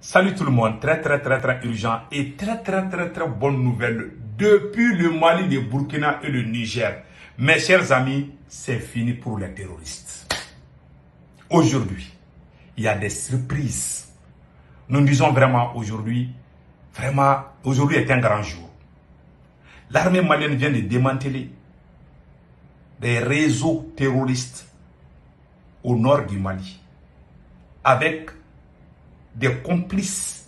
Salut tout le monde, très urgent et très bonne nouvelle depuis le Mali, le Burkina et le Niger. Mes chers amis, c'est fini pour les terroristes. Aujourd'hui, il y a des surprises. Nous disons vraiment aujourd'hui est un grand jour. L'armée malienne vient de démanteler des réseaux terroristes au nord du Mali avec des complices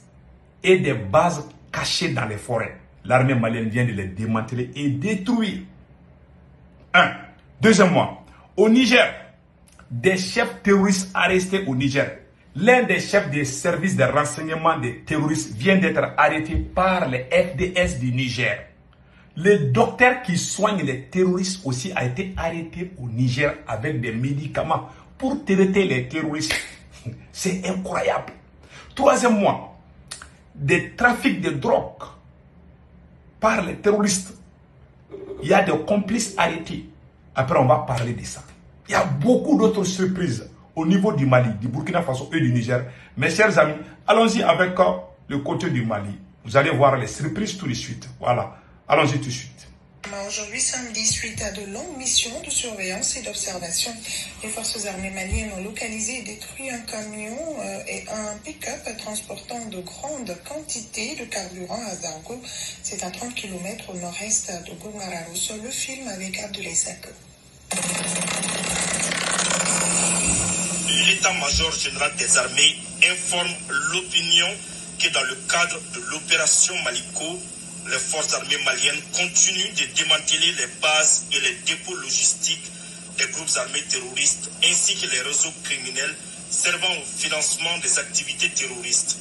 et des bases cachées dans les forêts. L'armée malienne vient de les démanteler et détruire. Deuxièmement, au Niger, des chefs terroristes arrêtés au Niger. L'un des chefs des services de renseignement des terroristes vient d'être arrêté par les FDS du Niger. Le docteur qui soigne les terroristes aussi a été arrêté au Niger avec des médicaments pour traiter les terroristes. C'est incroyable. Troisièmement, des trafics de drogue par les terroristes. Il y a des complices arrêtés. Après, on va parler de ça. Il y a beaucoup d'autres surprises au niveau du Mali, du Burkina Faso et du Niger. Mes chers amis, allons-y avec le côté du Mali. Vous allez voir les surprises tout de suite. Voilà, allons-y tout de suite. Aujourd'hui, samedi, suite à de longues missions de surveillance et d'observation, les forces armées maliennes ont localisé et détruit un camion et un pick-up transportant de grandes quantités de carburant à Zargo. C'est à 30 km au nord-est de Goumararousso. Le film avec Abdoulaye Sako. L'état-major général des armées informe l'opinion que dans le cadre de l'opération Maliko, les forces armées maliennes continuent de démanteler les bases et les dépôts logistiques des groupes armés terroristes ainsi que les réseaux criminels servant au financement des activités terroristes.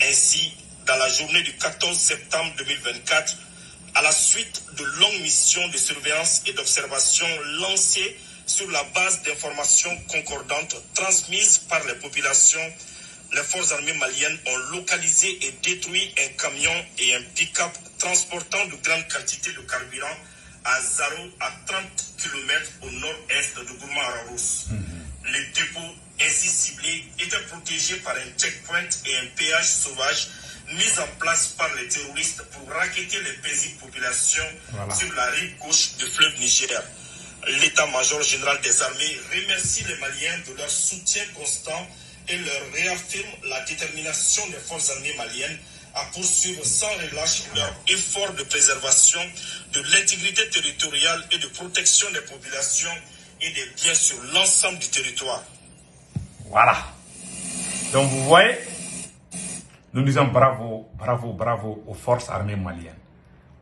Ainsi, dans la journée du 14 septembre 2024, à la suite de longues missions de surveillance et d'observation lancées sur la base d'informations concordantes transmises par les populations, les forces armées maliennes ont localisé et détruit un camion et un pick-up transportant de grandes quantités de carburant à Zaro, à 30 km au nord-est de Goumararousso. Les dépôts ainsi ciblés étaient protégés par un checkpoint et un péage sauvage mis en place par les terroristes pour racketter les paisibles populations sur la rive gauche du fleuve Niger. L'état-major général des armées remercie les Maliens de leur soutien constant et leur réaffirme la détermination des forces armées maliennes à poursuivre sans relâche leur effort de préservation de l'intégrité territoriale et de protection des populations et des biens sur l'ensemble du territoire. Voilà. Donc vous voyez, nous disons bravo aux forces armées maliennes.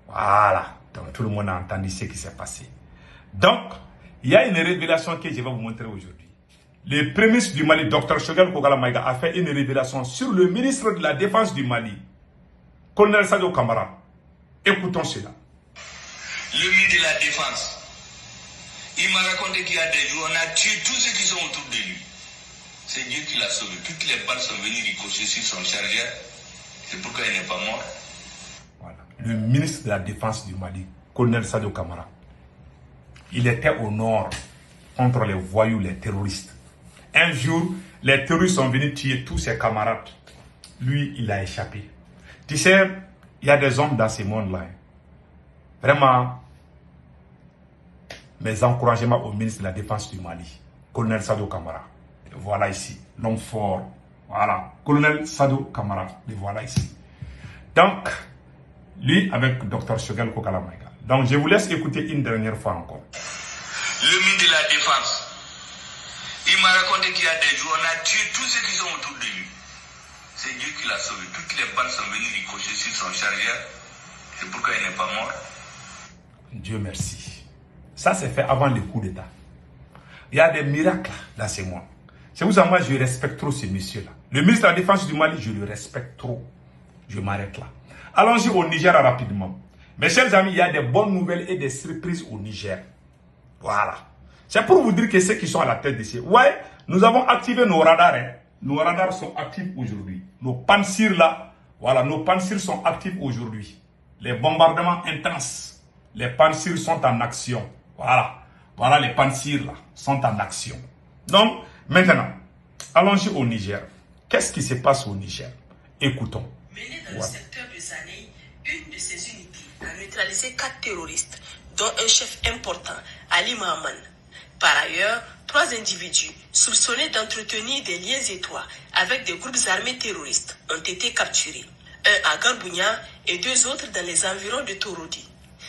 Voilà. Donc tout le monde a entendu ce qui s'est passé. Donc, il y a une révélation que je vais vous montrer aujourd'hui. Le premier ministre du Mali, Dr Choguel Kogala Maïga, a fait une révélation sur le ministre de la Défense du Mali, Colonel Sadio Kamara. Écoutons cela. Le ministre de la Défense, il m'a raconté qu'il y a des jours, on a tué tous ceux qui sont autour de lui. C'est Dieu qui l'a sauvé. Toutes les balles sont venues ricocher sur son chargeur. C'est pourquoi il n'est pas mort. Voilà. Le ministre de la Défense du Mali, Colonel Sadio Kamara, il était au nord contre les voyous, les terroristes. Un jour, les terroristes sont venus tuer tous ses camarades. Lui, il a échappé. Tu sais, il y a des hommes dans ce monde-là. Vraiment, mes encouragements au ministre de la Défense du Mali, Colonel Sadio Kamara. Voilà ici, l'homme fort. Voilà, Colonel Sadio Kamara. Le voilà ici. Donc, lui avec Dr Choguel Kogala Maïga. Donc, je vous laisse écouter une dernière fois encore. Le ministre de la Défense, il m'a raconté qu'il y a des jours, on a tué tous ceux qui sont autour de lui. C'est Dieu qui l'a sauvé. Toutes les balles sont venues ricocher sur son chargeur. C'est pourquoi il n'est pas mort. Dieu merci. Ça, c'est fait avant le coup d'État. Il y a des miracles dans ces mois. C'est pour ça que moi, je respecte trop ces messieurs-là. Le ministre de la Défense du Mali, je le respecte trop. Je m'arrête là. Allons-y au Niger rapidement. Mes chers amis, il y a des bonnes nouvelles et des surprises au Niger. Voilà. C'est pour vous dire que ceux qui sont à la tête d'ici. Ouais, nous avons activé nos radars. Hein. Nos radars sont actifs aujourd'hui. Nos pansirs là, voilà, nos pansirs sont actifs aujourd'hui. Les bombardements intenses. Les Pansirs sont en action. Voilà. Voilà, les Pansirs là sont en action. Donc, maintenant, allons-y au Niger. Qu'est-ce qui se passe au Niger? Écoutons. Menée dans le secteur de Zanei, une de ses unités a neutralisé 4 terroristes, dont un chef important, Ali Mahaman. Par ailleurs, 3 individus soupçonnés d'entretenir des liens étroits avec des groupes armés terroristes ont été capturés. Un à Garbounia et 2 autres dans les environs de Torodi.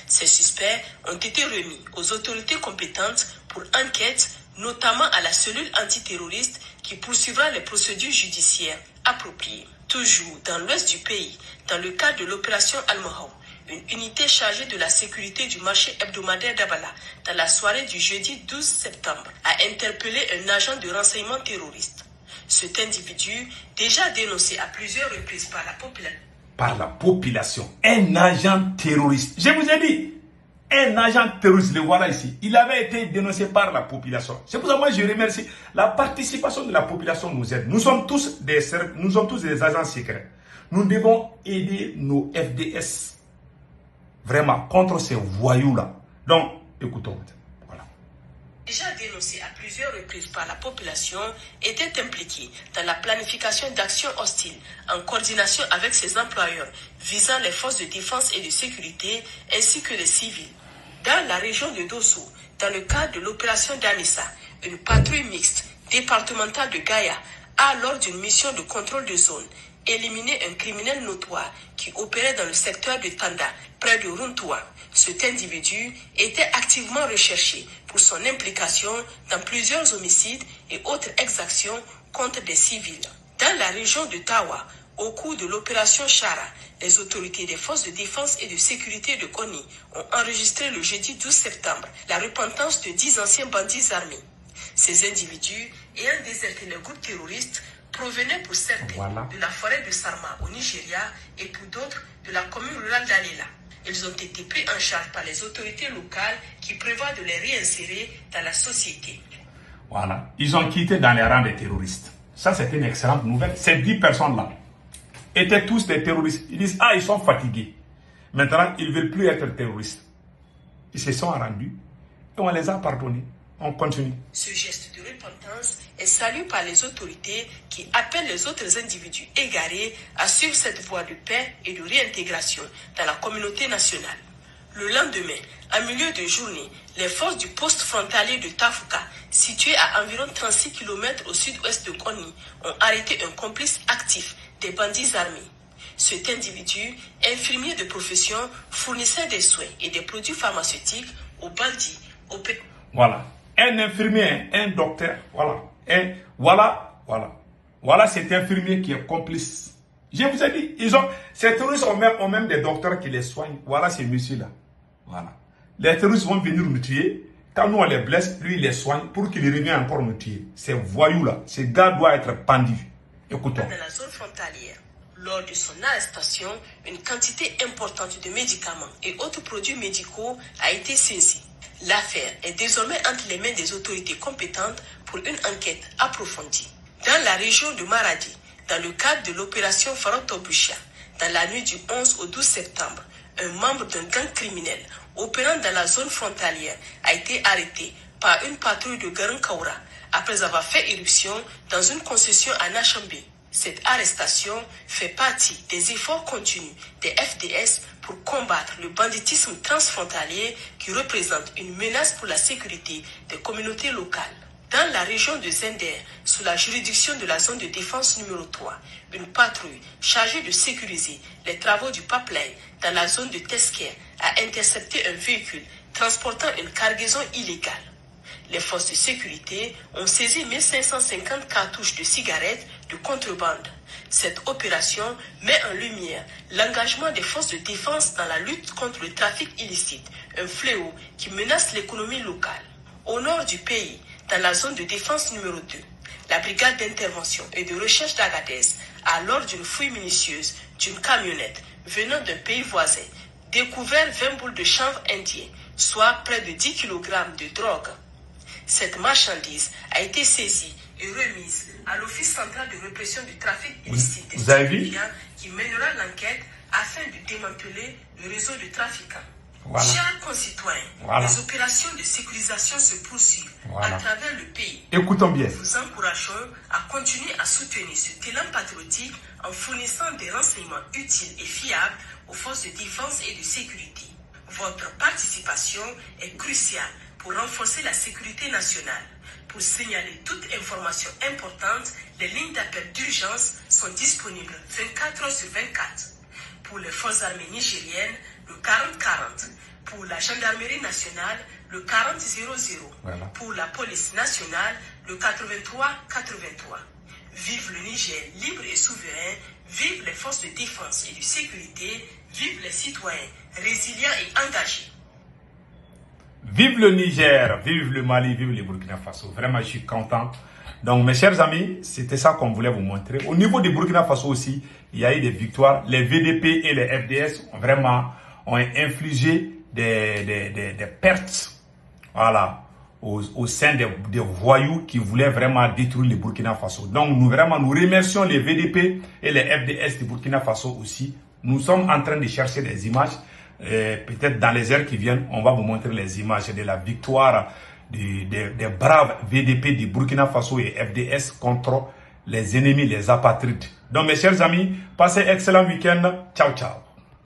Ces suspects ont été remis aux autorités compétentes pour enquête, notamment à la cellule antiterroriste qui poursuivra les procédures judiciaires appropriées. Toujours dans l'ouest du pays, dans le cadre de l'opération Al-Mahou, une unité chargée de la sécurité du marché hebdomadaire d'Abala, dans la soirée du jeudi 12 septembre, a interpellé un agent de renseignement terroriste. Cet individu, déjà dénoncé à plusieurs reprises par la population, un agent terroriste. Je vous ai dit, un agent terroriste, le voilà ici. Il avait été dénoncé par la population. C'est pour ça que moi je remercie. La participation de la population nous aide. Nous sommes tous des agents secrets. Nous devons aider nos FDS vraiment contre ces voyous-là. Donc, écoutons. Voilà. Déjà dénoncé à plusieurs reprises par la population, était impliqué dans la planification d'actions hostiles en coordination avec ses employeurs visant les forces de défense et de sécurité ainsi que les civils. Dans la région de Dosso, dans le cadre de l'opération Danissa, une patrouille mixte départementale de Gaïa a, lors d'une mission de contrôle de zone, éliminé un criminel notoire qui opérait dans le secteur de Tanda, près de Runtua. Cet individu était activement recherché pour son implication dans plusieurs homicides et autres exactions contre des civils. Dans la région de Tawa, au cours de l'opération Chara, les autorités des forces de défense et de sécurité de Koni ont enregistré le jeudi 12 septembre la repentance de 10 anciens bandits armés. Ces individus, ayant déserté le groupe terroriste, provenaient pour certains de la forêt de Sarma au Nigeria et pour d'autres de la commune rurale d'Alela. Ils ont été pris en charge par les autorités locales qui prévoient de les réinsérer dans la société. Voilà, ils ont quitté dans les rangs des terroristes. Ça, c'est une excellente nouvelle. Ces 10 personnes-là étaient tous des terroristes. Ils disent, ils sont fatigués. Maintenant, ils ne veulent plus être terroristes. Ils se sont rendus et on les a pardonnés. On continue. Ce geste de repentance est salué par les autorités qui appellent les autres individus égarés à suivre cette voie de paix et de réintégration dans la communauté nationale. Le lendemain, en milieu de journée, les forces du poste frontalier de Tafuka, situé à environ 36 km au sud-ouest de Koni, ont arrêté un complice actif des bandits armés. Cet individu, infirmier de profession, fournissait des soins et des produits pharmaceutiques aux bandits. Voilà. Un infirmier, un docteur, voilà cet infirmier qui est complice. Je vous ai dit, ces terroristes ont même des docteurs qui les soignent. Voilà ces messieurs-là. Voilà. Les terroristes vont venir nous tuer. Quand nous on les blesse, lui il les soigne pour qu'il revienne encore nous tuer. Ces voyous-là, ces gars doivent être pendus. Écoutons. Dans la zone frontalière, lors de son arrestation, une quantité importante de médicaments et autres produits médicaux a été saisie. L'affaire est désormais entre les mains des autorités compétentes pour une enquête approfondie. Dans la région de Maradi, dans le cadre de l'opération Farotobusha, dans la nuit du 11 au 12 septembre, un membre d'un gang criminel opérant dans la zone frontalière a été arrêté par une patrouille de Garan-Kaura après avoir fait éruption dans une concession à Nachambé. Cette arrestation fait partie des efforts continus des FDS pour combattre le banditisme transfrontalier qui représente une menace pour la sécurité des communautés locales. Dans la région de Zender, sous la juridiction de la zone de défense numéro 3, une patrouille chargée de sécuriser les travaux du pipeline dans la zone de Tesker a intercepté un véhicule transportant une cargaison illégale. Les forces de sécurité ont saisi 1550 cartouches de cigarettes de contrebande. Cette opération met en lumière l'engagement des forces de défense dans la lutte contre le trafic illicite, un fléau qui menace l'économie locale. Au nord du pays, dans la zone de défense numéro 2, la brigade d'intervention et de recherche d'Agadez a, lors d'une fouille minutieuse d'une camionnette venant d'un pays voisin, découvert 20 boules de chanvre indien, soit près de 10 kg de drogue. Cette marchandise a été saisie et remise à l'Office central de répression du trafic illicite des qui mènera l'enquête afin de démanteler le réseau de trafiquants. Voilà. Chers concitoyens, Voilà. les opérations de sécurisation se poursuivent Voilà. à travers le pays. Écoutons bien. Nous vous encourageons à continuer à soutenir ce talent patriotique en fournissant des renseignements utiles et fiables aux forces de défense et de sécurité. Votre participation est cruciale pour renforcer la sécurité nationale. Pour signaler toute information importante, les lignes d'appel d'urgence sont disponibles 24 heures sur 24. Pour les forces armées nigériennes, le 40-40. Pour la gendarmerie nationale, le 40-00. Voilà. Pour la police nationale, le 83-83. Vive le Niger libre et souverain, vive les forces de défense et de sécurité, vive les citoyens résilients et engagés. Vive le Niger, vive le Mali, vive le Burkina Faso. Vraiment, je suis content. Donc, mes chers amis, c'était ça qu'on voulait vous montrer. Au niveau du Burkina Faso aussi, il y a eu des victoires. Les VDP et les FDS ont infligé des pertes, voilà, au sein des voyous qui voulaient vraiment détruire le Burkina Faso. Donc, nous remercions les VDP et les FDS du Burkina Faso aussi. Nous sommes en train de chercher des images. Peut-être dans les heures qui viennent, on va vous montrer les images de la victoire des braves VDP du Burkina Faso et FDS contre les ennemis, les apatrides. Donc mes chers amis, passez un excellent week-end. Ciao, ciao.